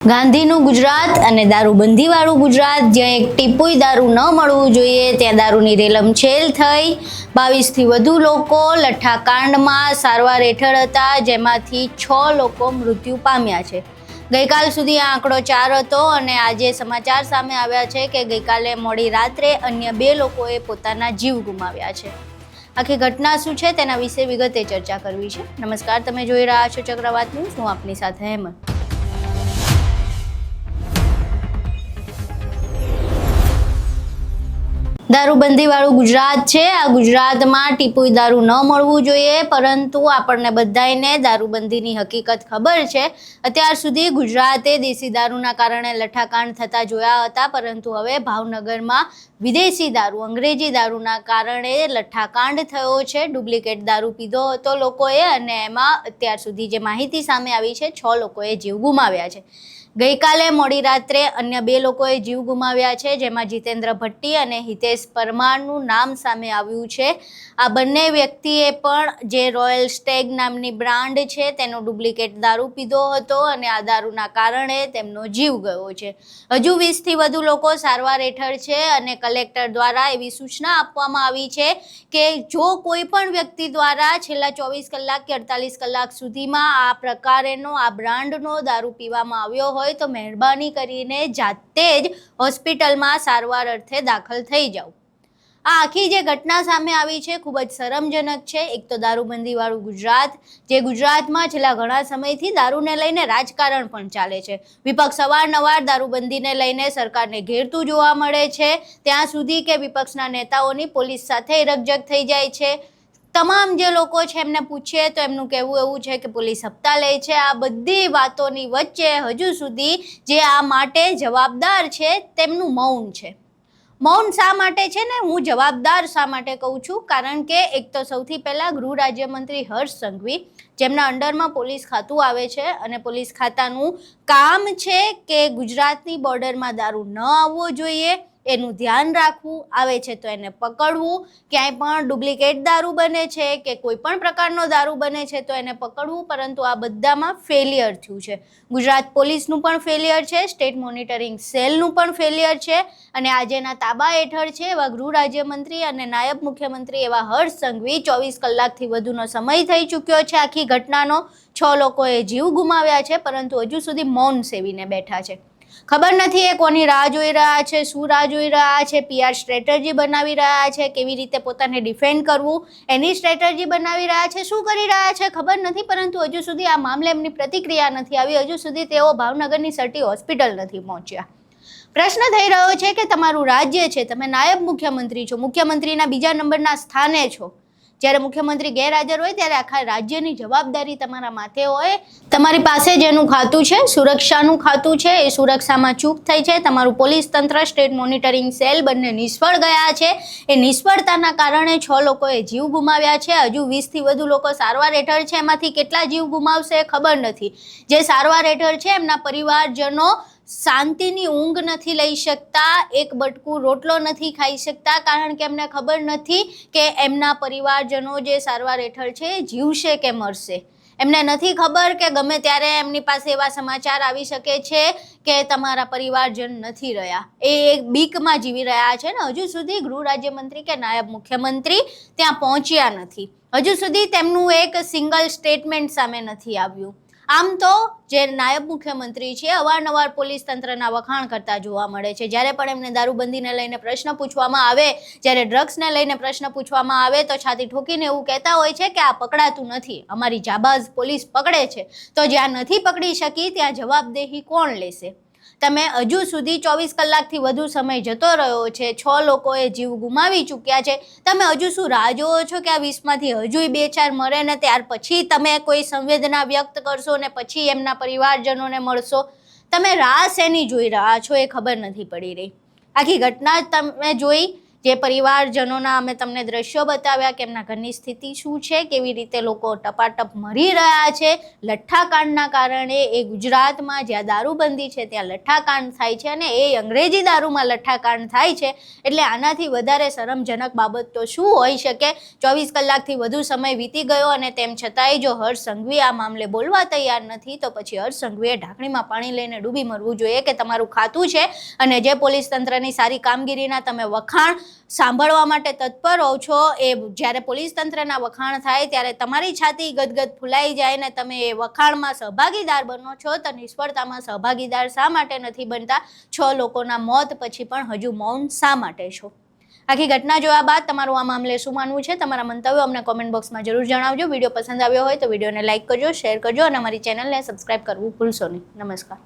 ગાંધીનું ગુજરાત અને દારૂબંધીવાળું ગુજરાત, જ્યાં એક ટીપુય દારૂ ન મળવું જોઈએ ત્યાં દારૂની રેલમછેલ થઈ। 22થી વધુ લોકો લઠ્ઠાકાંડમાં સારવાર હેઠળ હતા, જેમાંથી 6 લોકો મૃત્યુ પામ્યા છે। ગઈકાલ સુધી આ આંકડો 4 હતો અને આજે સમાચાર સામે આવ્યા છે કે ગઈકાલે મોડી રાત્રે અન્ય 2 લોકોએ પોતાના જીવ ગુમાવ્યા છે। આખી ઘટના શું છે તેના વિશે વિગતે ચર્ચા કરવી છે। નમસ્કાર, તમે જોઈ રહ્યા છો ચક્રવાત ન્યૂઝ, હું આપની સાથે હેમંત। દારૂબંધીવાળું ગુજરાત છે। આ ગુજરાતમાં ટીપુય દારૂ ન મળવું જોઈએ, પરંતુ આપણને બધાયને દારૂબંધીની હકીકત ખબર છે। અત્યાર સુધી ગુજરાતે દેશી દારૂના કારણે લઠ્ઠાકાંડ થતા જોયા હતા, પરંતુ હવે ભાવનગરમાં વિદેશી દારૂ, અંગ્રેજી દારૂના કારણે લઠ્ઠાકાંડ થયો છે। ડુપ્લિકેટ દારૂ પીધો હતો લોકોએ અને એમાં અત્યાર સુધી જે માહિતી સામે આવી છે, 6 લોકોએ જીવ ગુમાવ્યા છે। ગઈકાલે મોડી રાત્રે અન્ય 2 લોકોએ જીવ ગુમાવ્યા છે, જેમાં જીતેન્દ્ર ભટ્ટી અને હિતેશ પરમારનું નામ સામે આવ્યું છે। આ બંને વ્યક્તિએ પણ જે રોયલ સ્ટેગ નામની બ્રાન્ડ છે તેનો ડુપ્લિકેટ દારૂ પીધો હતો અને આ દારૂના કારણે તેમનો જીવ ગયો છે। હજુ 20થી વધુ લોકો સારવાર હેઠળ છે અને કલેક્ટર દ્વારા એવી સૂચના આપવામાં આવી છે કે જો કોઈ પણ વ્યક્તિ દ્વારા છેલ્લા 24 કલાક કે 48 કલાક સુધીમાં આ પ્રકારેનો, આ બ્રાન્ડનો દારૂ પીવામાં આવ્યો હોય તો મહેરબાની કરીને જાતે જ હોસ્પિટલમાં સારવાર અર્થે દાખલ થઈ જાઓ। આ આખી જે ઘટના સામે આવી છે ખૂબ જ શરમજનક છે। એક તો દારૂબંધીવાળું ગુજરાત, જે ગુજરાતમાં છેલ્લા ઘણા સમયથી દારૂને લઈને રાજકારણ પણ ચાલે છે। વિપક્ષ અવારનવાર દારૂબંધીને લઈને સરકારને ઘેરતું જોવા મળે છે, ત્યાં સુધી કે વિપક્ષના નેતાઓની પોલીસ સાથે રકઝક થઈ જાય છે। તમામ જે લોકો છે એમને પૂછીએ તો એમનું કહેવું એવું છે કે પોલીસ હપ્તા લે છે। આ બધી વાતોની વચ્ચે હજુ સુધી જે આ માટે જવાબદાર છે તેમનું મૌન છે। મૌન શા માટે છે ને હું જવાબદાર શા માટે કહું છું, કારણ કે એક તો સૌથી પહેલાં ગૃહ રાજ્યમંત્રી હર્ષ સંઘવી, જેમના અંડરમાં પોલીસ ખાતું આવે છે અને પોલીસ ખાતાનું કામ છે કે ગુજરાતની બોર્ડરમાં દારૂ ન આવવો જોઈએ, એનું ધ્યાન રાખવું, આવે છે તો એને પકડવું, ક્યાંય પણ ડુપ્લિકેટ દારૂ બને છે કે કોઈ પણ પ્રકારનો દારૂ બને છે તો એને પકડવું, પરંતુ આ બધામાં ફેલિયર થયું છે। ગુજરાત પોલીસનું પણ ફેલિયર છે, સ્ટેટ મોનિટરિંગ સેલનું પણ ફેલિયર છે અને આજેના તાબા હેઠળ છે એવા ગૃહ રાજ્યમંત્રી અને નાયબ મુખ્યમંત્રી એવા હર્ષ સંઘવી 24 કલાકથી વધુનો સમય થઈ ચૂક્યો છે આખી ઘટનાનો। 6 લોકોએ જીવ ગુમાવ્યા છે, પરંતુ હજુ સુધી મૌન સેવીને બેઠા છે। ખબર નથી એ કોની રાહ જોઈ રહ્યા છે, શું રાહ જોઈ રહ્યા છે, PR સ્ટ્રેટેજી બનાવી રહ્યા છે, કેવી રીતે પોતાને ડિફેન્ડ કરવું એની સ્ટ્રેટેજી બનાવી રહ્યા છે, શું કરી રહ્યા છે ખબર નથી, પરંતુ હજુ સુધી આ મામલે એમની પ્રતિક્રિયા નથી આવી। હજુ સુધી તેઓ ભાવનગરની સટી હોસ્પિટલ નથી પહોંચ્યા। પ્રશ્ન થઈ રહ્યો છે કે તમારું રાજ્ય છે, તમે નાયબ મુખ્યમંત્રી છો, મુખ્યમંત્રીના બીજા નંબરના સ્થાને છો, જ્યારે મુખ્યમંત્રી ગેરહાજર હોય ત્યારે આખા રાજ્યની જવાબદારી તમારા માથે હોય। તમારી પાસે જેનું ખાતું છે, સુરક્ષાનું ખાતું છે, એ સુરક્ષામાં ચૂક થઈ છે। તમારું પોલીસ તંત્ર, સ્ટેટ મોનિટરિંગ સેલ બંને નિષ્ફળ ગયા છે। એ નિષ્ફળતાના કારણે 6 લોકોએ જીવ ગુમાવ્યા છે। હજુ 20થી વધુ લોકો સારવાર હેઠળ છે, એમાંથી કેટલા જીવ ગુમાવશે ખબર નથી। જે સારવાર હેઠળ છે એમના પરિવારજનો શાંતિની ઊંઘ નથી લઈ શકતા, એક બટકું રોટલો નથી ખાઈ શકતા, કારણ કે એમને ખબર નથી કે એમના પરિવારજનો જે સારવાર હેઠળ છે એ જીવશે કે મરશે। એમને નથી ખબર કે ગમે ત્યારે એમની પાસે એવા સમાચાર આવી શકે છે કે તમારા પરિવારજન નથી રહ્યા। એ એક બીકમાં જીવી રહ્યા છે ને હજુ સુધી ગૃહ રાજ્યમંત્રી કે નાયબ મુખ્યમંત્રી ત્યાં પહોંચ્યા નથી। હજુ સુધી તેમનું એક સિંગલ સ્ટેટમેન્ટ સામે નથી આવ્યું। આમ તો જે નાયબ મુખ્યમંત્રી છે અવારનવાર પોલીસ તંત્રના વખાણ કરતા જોવા મળે છે। જ્યારે પણ એમને દારૂબંધીને લઈને પ્રશ્ન પૂછવામાં આવે, જ્યારે ડ્રગ્સને લઈને પ્રશ્ન પૂછવામાં આવે તો છાતી ઠોકીને એવું કહેતા હોય છે કે આ પકડાતું નથી, અમારી જાબાઝ પોલીસ પકડે છે। તો જ્યાં નથી પકડી શકી ત્યાં જવાબદેહી કોણ લેશે? તમે હજુ સુધી 24 કલાકથી વધુ સમય જતો રહ્યો છે, 6 લોકોએ જીવ ગુમાવી ચૂક્યા છે, તમે હજુ શું રાહ જોવો છો કે આ 20માંથી હજુય 2-4 મરે ને ત્યાર પછી તમે કોઈ સંવેદના વ્યક્ત કરશો ને પછી એમના પરિવારજનોને મળશો? તમે રાહ શેની જોઈ રહ્યા છો એ ખબર નથી પડી રહી। આખી ઘટના તમે જોઈ જે પરિવારજનોના અમે તમને દ્રશ્યો બતાવ્યા કે એમના ઘરની સ્થિતિ શું છે, કેવી રીતે લોકો ટપાટપ મરી રહ્યા છે લઠ્ઠાકાંડના કારણે. એ ગુજરાતમાં જ્યાં દારૂબંધી છે ત્યાં લઠ્ઠાકાંડ થાય છે, અને એ અંગ્રેજી દારૂમાં લઠ્ઠાકાંડ થાય છે. એટલે આનાથી વધારે શરમજનક બાબત તો શું હોઈ શકે? 24 કલાકથી વધુ સમય વીતી ગયો અને તેમ છતાંય જો હર્ષ સંઘવી આ મામલે બોલવા તૈયાર નથી, તો પછી હર્ષ સંઘવીએ ઢાંકણીમાં પાણી લઈને ડૂબી મરવું જોઈએ કે તમારું ખાતું છે અને જે પોલીસ તંત્રની સારી કામગીરીના તમે વખાણ સાંભળવા માટે તત્પર હો છો, એ જ્યારે પોલીસ તંત્રના વખાણ થાય ત્યારે તમારી છાતી ગદગદ ફૂલાઈ જાય ને તમે એ વખાણમાં સહભાગીદાર બનો છો, તો નિષ્ફળતામાં સહભાગીદાર શા માટે નથી બનતા? 6 લોકોના મોત પછી પણ હજુ મૌન શા માટે છો? આખી ઘટના જોયા બાદ તમારું આ મામલે શું માનવું છે? તમારા મંતવ્યો અમને કોમેન્ટ બોક્સમાં જરૂર જણાવજો. વિડીયો પસંદ આવ્યો હોય તો વિડીયોને લાઇક કરજો, શેર કરજો અને અમારી ચેનલને સબસ્ક્રાઇબ કરવું ભૂલશો નહીં. નમસ્કાર.